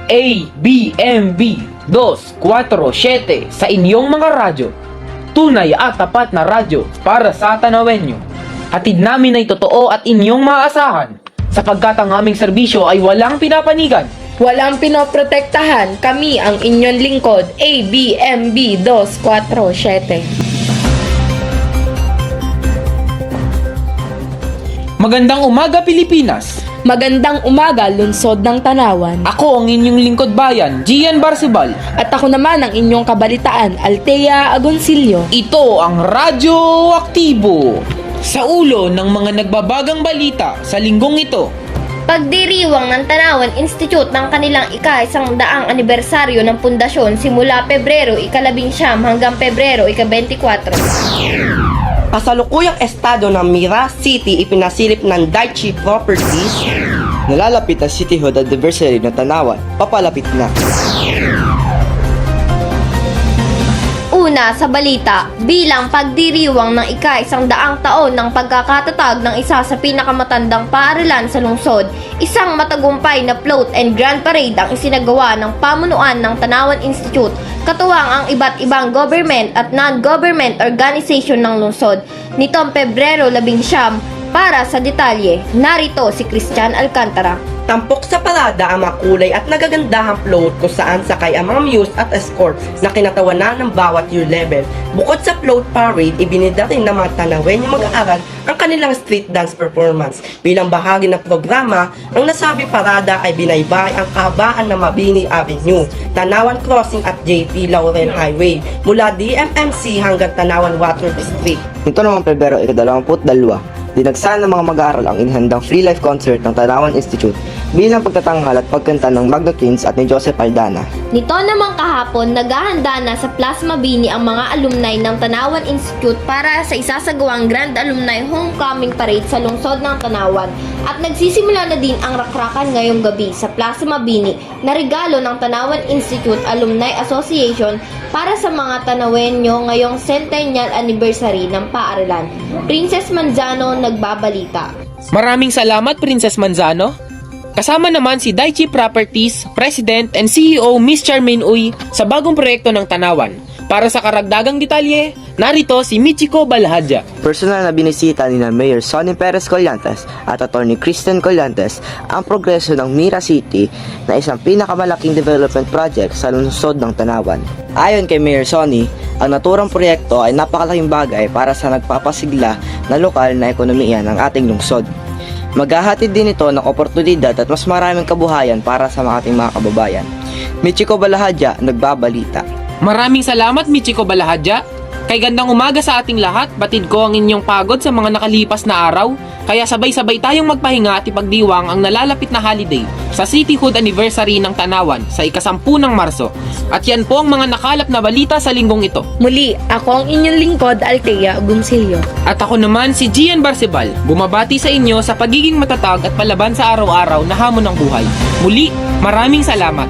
ABMB 247 sa inyong mga radyo. Tunay at tapat na radyo para sa Tanawenyo. Hatid namin ay totoo at inyong maaasahan sapagkat ang aming serbisyo ay walang pinapanigan. Walang pinoprotektahan, kami ang inyong lingkod, ABMB 247. Magandang umaga, Pilipinas! Magandang umaga, lungsod ng Tanawan. Ako ang inyong lingkod bayan, Gian Barcebal. At ako naman ang inyong kabalitaan, Althea Agoncillo. Ito ang Radyo Aktibo. Sa ulo ng mga nagbabagang balita sa linggong ito. Pagdiriwang ng Tanawan Institute ng kanilang ika-100 anibersaryo ng pundasyon simula Pebrero 19 hanggang Pebrero 24. Kasalukuyang estado ng Mira City ipinasilip ng Daiichi Properties. Nalalapit ang cityhood anniversary ng Tanawan, papalapit na. Una sa balita, bilang pagdiriwang ng ika-100 taon ng pagkakatatag ng isa sa pinakamatandang paaralan sa lungsod, isang matagumpay na float and grand parade ang isinagawa ng pamunuan ng Tanawan Institute, katuwang ang iba't ibang government at non-government organization ng lungsod. Nitong Pebrero 19, para sa detalye, narito si Christian Alcantara. Tampok sa parada ang makulay at nagagandahang float kung saan sakay ang mga muse at escort na kinatawanan ng bawat year level. Bukod sa float parade, ibinida rin ng mga Tanawenyo mag-aaral ang kanilang street dance performance. Bilang bahagi ng programa, ang nasabing parada ay binaybay ang kahabaan ng Mabini Avenue, Tanawan Crossing at JP Laurel Highway mula DMMC hanggang Tanawan Water District. Ito naman Pebrero 22, dinagsan ng mga mag-aaral ang inhandang free life concert ng Tanawan Institute bilang pagtatanghal at pagkanta ng Magno Twins at ni Joseph Aldana. Nito namang kahapon, naghahanda na sa Plus Mabini ang mga alumni ng Tanawan Institute para sa isasagawang Grand Alumni Homecoming Parade sa lungsod ng Tanawan. At nagsisimula na din ang rakrakan ngayong gabi sa Plaza Mabini na regalo ng Tanawan Institute Alumni Association para sa mga Tanawenyo ngayong centennial anniversary ng paaralan. Princess Manzano nagbabalita. Maraming salamat, Princess Manzano. Kasama naman si Daiichi Properties, President and CEO Miss Charmaine Uy sa bagong proyekto ng Tanawan. Para sa karagdagang detalye, narito si Michiko Balahadja. Personal na binisita ni na Mayor Sonny Perez Collantes at Attorney Kristen Collantes ang progreso ng Mira City na isang pinakamalaking development project sa lungsod ng Tanawan. Ayon kay Mayor Sonny, ang naturang proyekto ay napakalaking bagay para sa nagpapasigla na lokal na ekonomiya ng ating lungsod. Maghahatid din ito ng oportunidad at mas maraming kabuhayan para sa ating mga kababayan. Michiko Balahadja, nagbabalita. Maraming salamat, Michiko Balahadja. Kay gandang umaga sa ating lahat, batid ko ang inyong pagod sa mga nakalipas na araw. Kaya sabay-sabay tayong magpahinga at ipagdiwang ang nalalapit na holiday sa Cityhood Anniversary ng Tanawan sa ika-10 ng Marso. At yan po ang mga nakalap na balita sa linggong ito. Muli, ako ang inyong lingkod, Althea Agoncillo. At ako naman si Gian Barcebal, bumabati sa inyo sa pagiging matatag at palaban sa araw-araw na hamon ng buhay. Muli, maraming salamat.